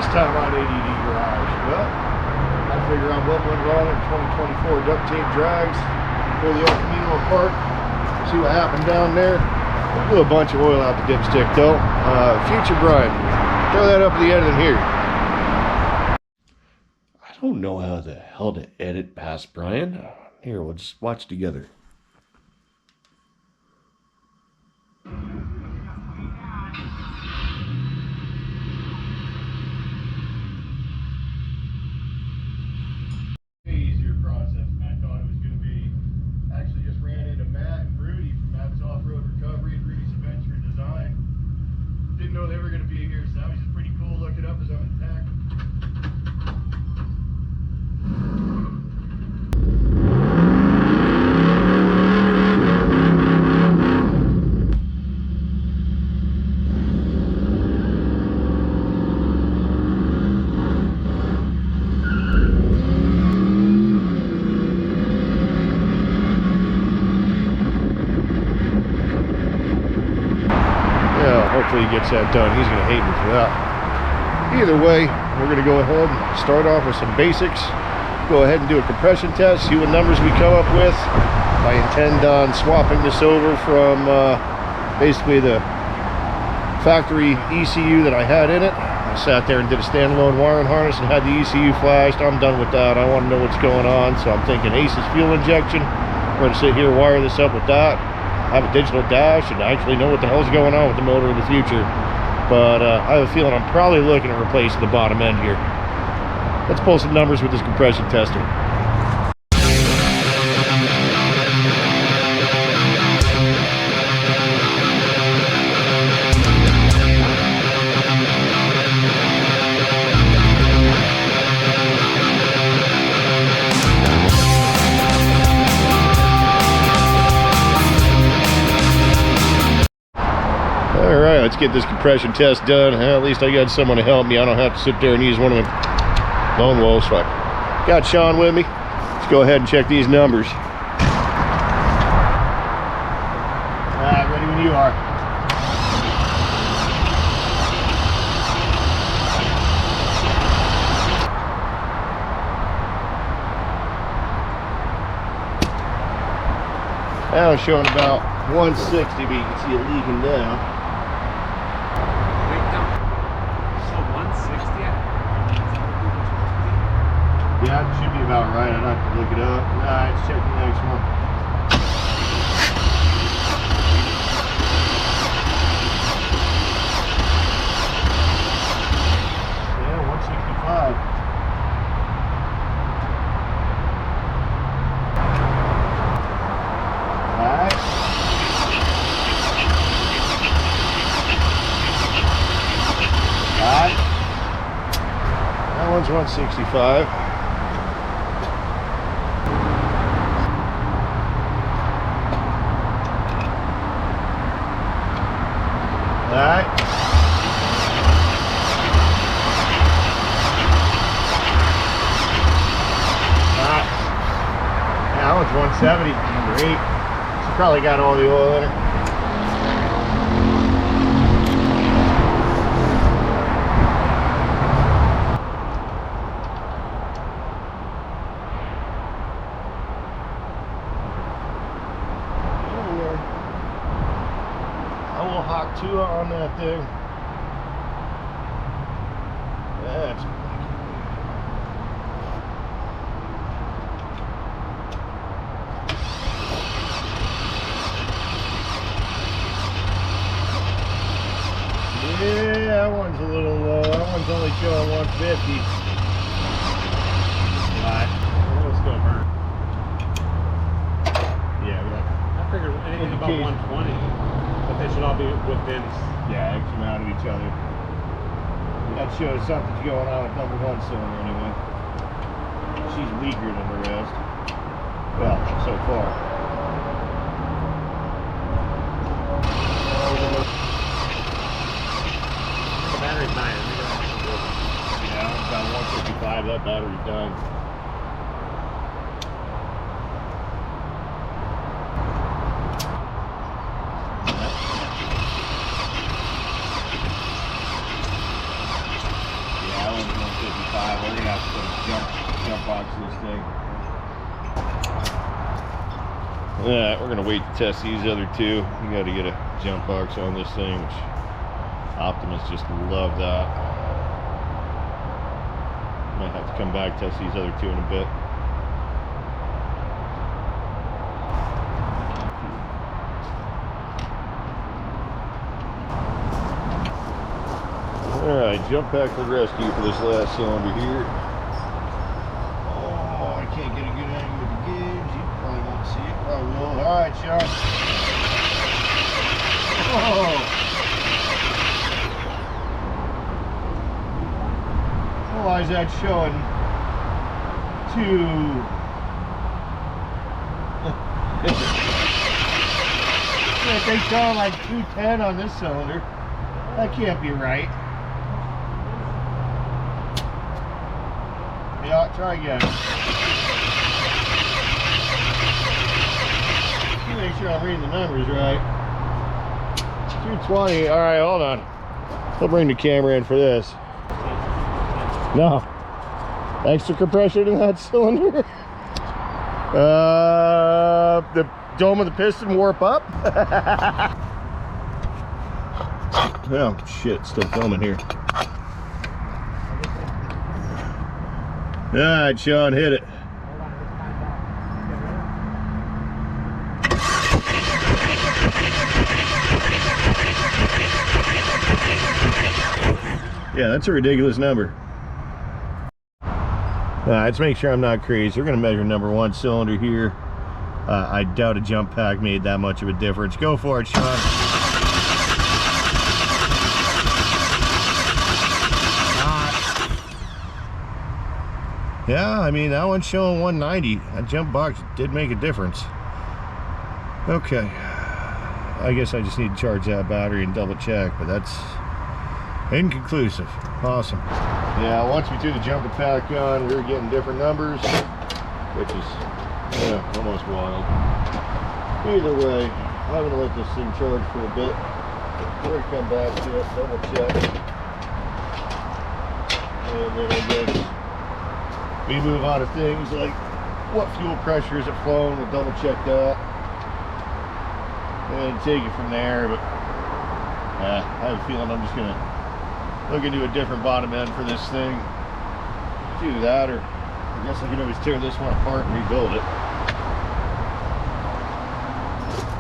This time on A.D.Garage. Well, I figure out what went wrong in 2024 duct tape drags. Pull the old Camino apart. See what happened down there. We'll do a bunch of oil out the dipstick though. Future Brian, throw that up at the end in here. I don't know how the hell to edit past Brian. Here, we'll just watch together. Easier process than I thought it was going to be. Actually just ran into Matt and Rudy from Matt's Off-Road Recovery and Rudy's Adventure Design. Didn't know they were going to be here, so that was just pretty cool. Look it up as I'm attacked. Hopefully he gets that done. He's going to hate me for that. Either way, we're going to go ahead and start off with some basics. Go ahead and do a compression test, see what numbers we come up with. I intend on swapping this over from basically the factory ECU that I had in it. I sat there and did a standalone wiring harness and had the ECU flashed. I'm done with that. I want to know what's going on, so I'm thinking ACES fuel injection. We're going to sit here, wire this up with that. Have a digital dash and actually know what the hell's going on with the motor in the future. But I have a feeling I'm probably looking at replacing the bottom end here. Let's pull some numbers with this compression tester. Alright, let's get this compression test done. At least I got someone to help me. I don't have to sit there and use one of my lone wolves. So I got Sean with me. Let's go ahead and check these numbers. Alright, ready when you are. Now I'm showing about 160, but you can see it leaking down. Yeah, it should be about right. I'd have to look it up. Alright, let's check the next one. Yeah, 165. Alright. Alright. That one's 165. Alright. Alright. That one's 170, number 8. She probably got all the oil in her. Hawk 2 on that thing. That's yeah, that one's a little low. That one's only showing 150. Right. It'll still burn. Yeah, I figured anything about 120. But they should all be within, yeah, X amount of each other. That shows something's going on with number 1 cylinder anyway. She's weaker than the rest. Well, so far. The battery's nice. Yeah, about 155. That battery's done. 5. We're gonna have to put a jump box to this thing. Yeah, we're gonna wait to test these other two. You got to get a jump box on this thing, which Optimus just love that. Might have to come back, test these other two in a bit. Alright, jump pack for rescue for this last cylinder here. Oh, I can't get a good angle with the gauge. You probably won't see it. I will. Alright, Sean. Oh! Why is that showing? 2. They show like 210 on this cylinder. That can't be right. Yeah, try again. Make sure I'm reading the numbers right. 220. All right, hold on. I'll bring the camera in for this. No. Extra compression in that cylinder. The dome of the piston warp up. Oh shit, it's still filming here. All right, Sean, hit it. Yeah, that's a ridiculous number. Let's make sure I'm not crazy. We're gonna measure number 1 cylinder here. I doubt a jump pack made that much of a difference. Go for it, Sean. Yeah, I mean, that one's showing 190. That jump box did make a difference. Okay. I guess I just need to charge that battery and double check, but that's inconclusive. Awesome. Yeah, once we threw the jumper pack on, we were getting different numbers, which is, yeah, almost wild. Either way, I'm gonna let this thing charge for a bit. We're gonna come back to it, double check. And then I guess we move on to things like what fuel pressure is it flowing, we'll double check that. And take it from there, but I have a feeling I'm just gonna look into a different bottom end for this thing. Do that, or I guess I can always tear this one apart and rebuild it.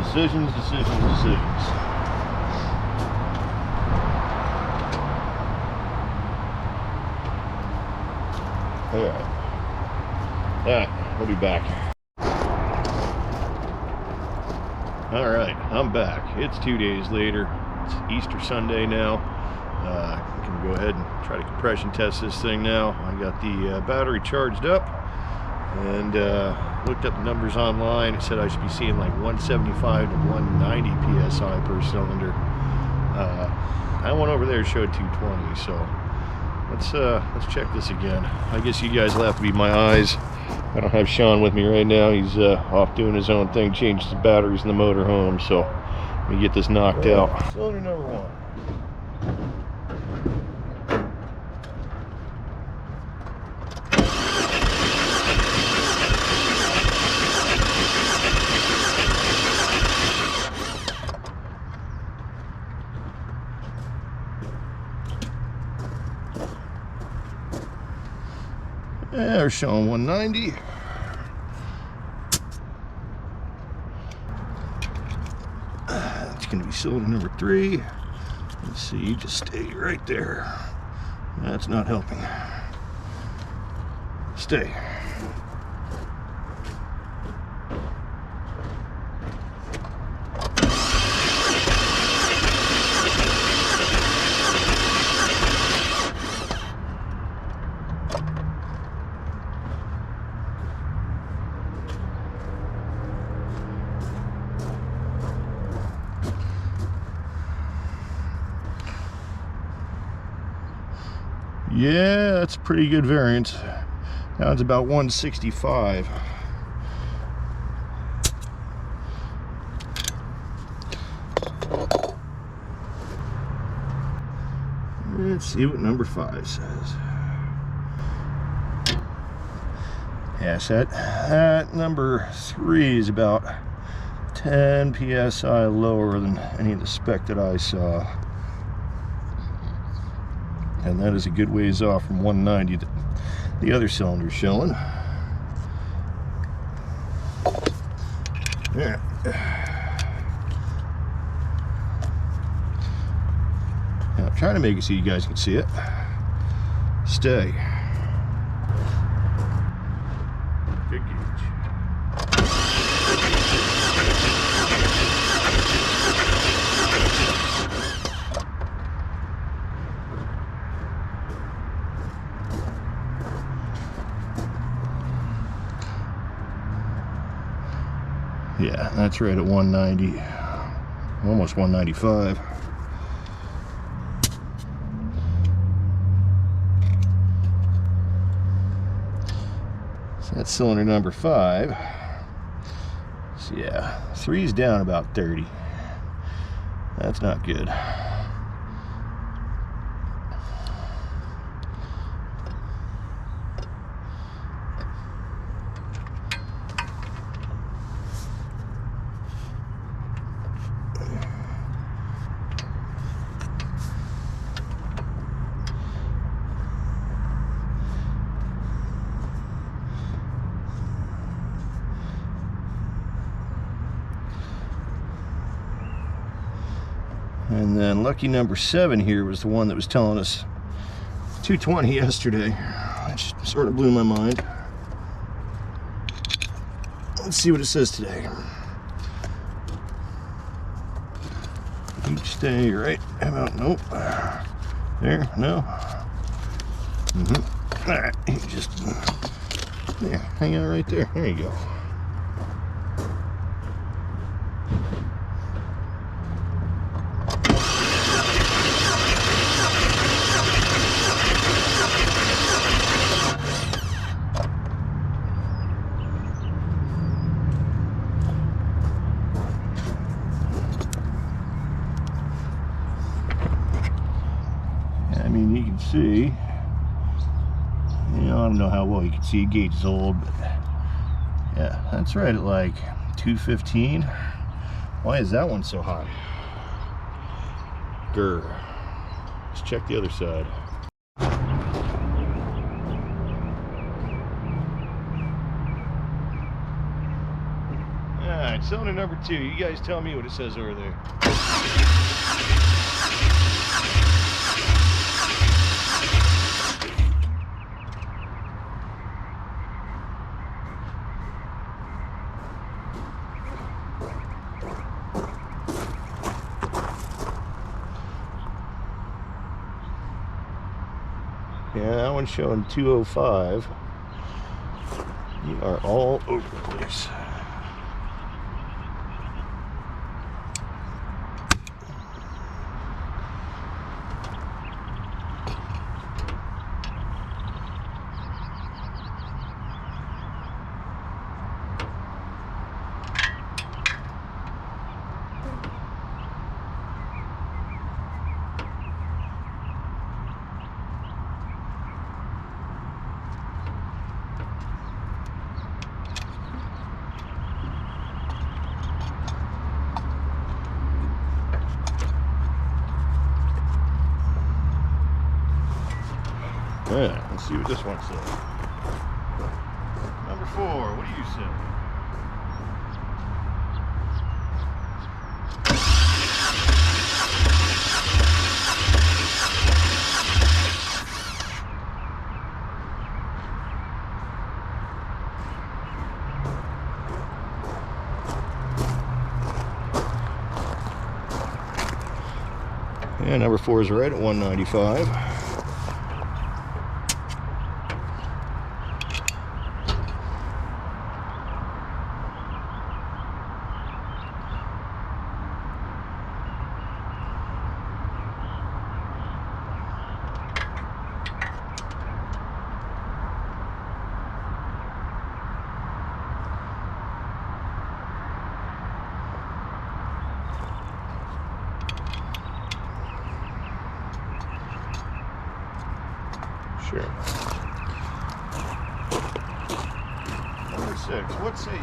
Decisions, decisions, decisions. Alright. We'll be back. Alright, I'm back. It's 2 days later. It's Easter Sunday now. I'm going to go ahead and try to compression test this thing now. I got the battery charged up and looked up the numbers online. It said I should be seeing like 175 to 190 psi per cylinder. That one over there showed 220, so let's check this again. I guess you guys will have to be my eyes. I don't have Sean with me right now. He's off doing his own thing, changed the batteries in the motor home, so let me get this knocked out. Cylinder number 1. Yeah, they're showing 190. That's going to be cylinder number 3. Let's see, you just stay right there. That's not helping. Stay. Yeah, that's a pretty good variance. Now it's about 165. Let's see what number 5 says. Yeah, so that number 3 is about 10 psi lower than any of the spec that I saw. And that is a good ways off from 190 that the other cylinder's showing. Yeah. Now, I'm trying to make it so you guys can see it. Stay. Good gauge. Yeah, that's right at 190, almost 195. So that's cylinder number 5. So yeah, 3's down about 30. That's not good. And then lucky number 7 here was the one that was telling us 220 yesterday, which sort of blew my mind. Let's see what it says today. Each stay right about, nope. There, no. All right, you just, there, hang out right there. There you go. I mean, you can see, you know, I don't know how well you can see, gauge is old, but yeah, that's right at like 215. Why is that one so high? Grr. Let's check the other side. Alright, cylinder number 2. You guys tell me what it says over there. Yeah, that one's showing 205. You are all over the place. Yeah, let's see what this one says. Number 4, what do you say? Yeah, number 4 is right at 195. Sure. 6. What say you?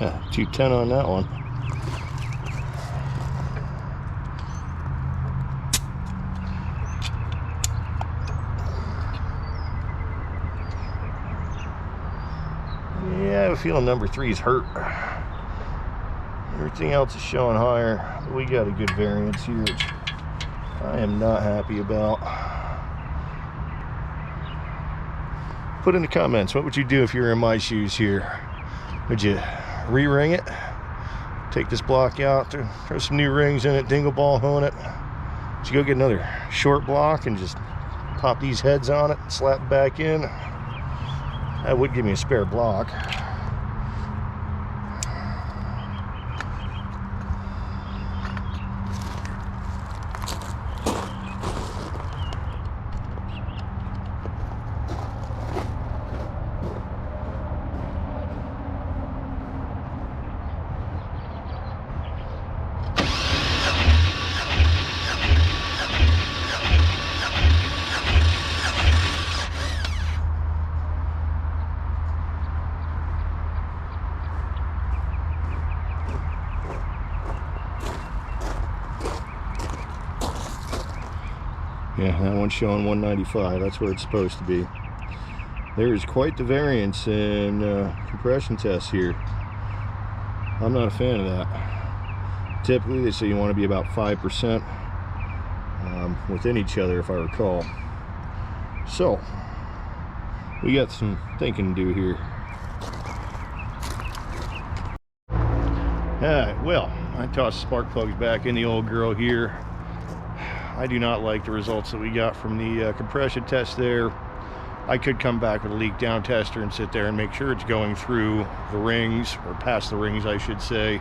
Yeah, 210 on that one. Yeah, I have a feeling number 3's hurt. Everything else is showing higher. We got a good variance here, which I am not happy about. Put in the comments, what would you do if you were in my shoes here? Would you re-ring it, take this block out, throw some new rings in it, dingle ball hone it? Would you go get another short block and just pop these heads on it, slap it back in? That would give me a spare block. Yeah, that one's showing 195. That's where it's supposed to be. There is quite the variance in compression tests here. I'm not a fan of that. Typically, they say you want to be about 5% within each other, if I recall. So, we got some thinking to do here. Alright, well, I tossed spark plugs back in the old girl here. I do not like the results that we got from the compression test there. I could come back with a leak down tester and sit there and make sure it's going through the rings, or past the rings I should say,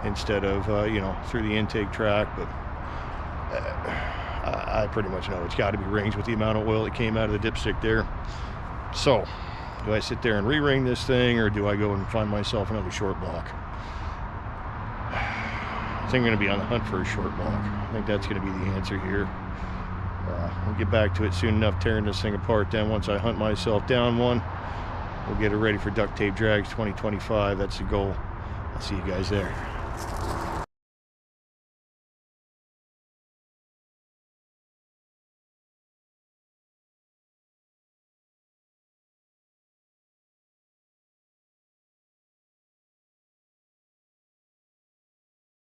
instead of you know, through the intake track. But I pretty much know it's got to be rings with the amount of oil that came out of the dipstick there. So do I sit there and re-ring this thing, or do I go and find myself another short block? I think I'm going to be on the hunt for a short block. I think that's going to be the answer here. We'll get back to it soon enough, tearing this thing apart. Then once I hunt myself down one, we'll get it ready for Duct Tape Drags 2025. That's the goal. I'll see you guys there.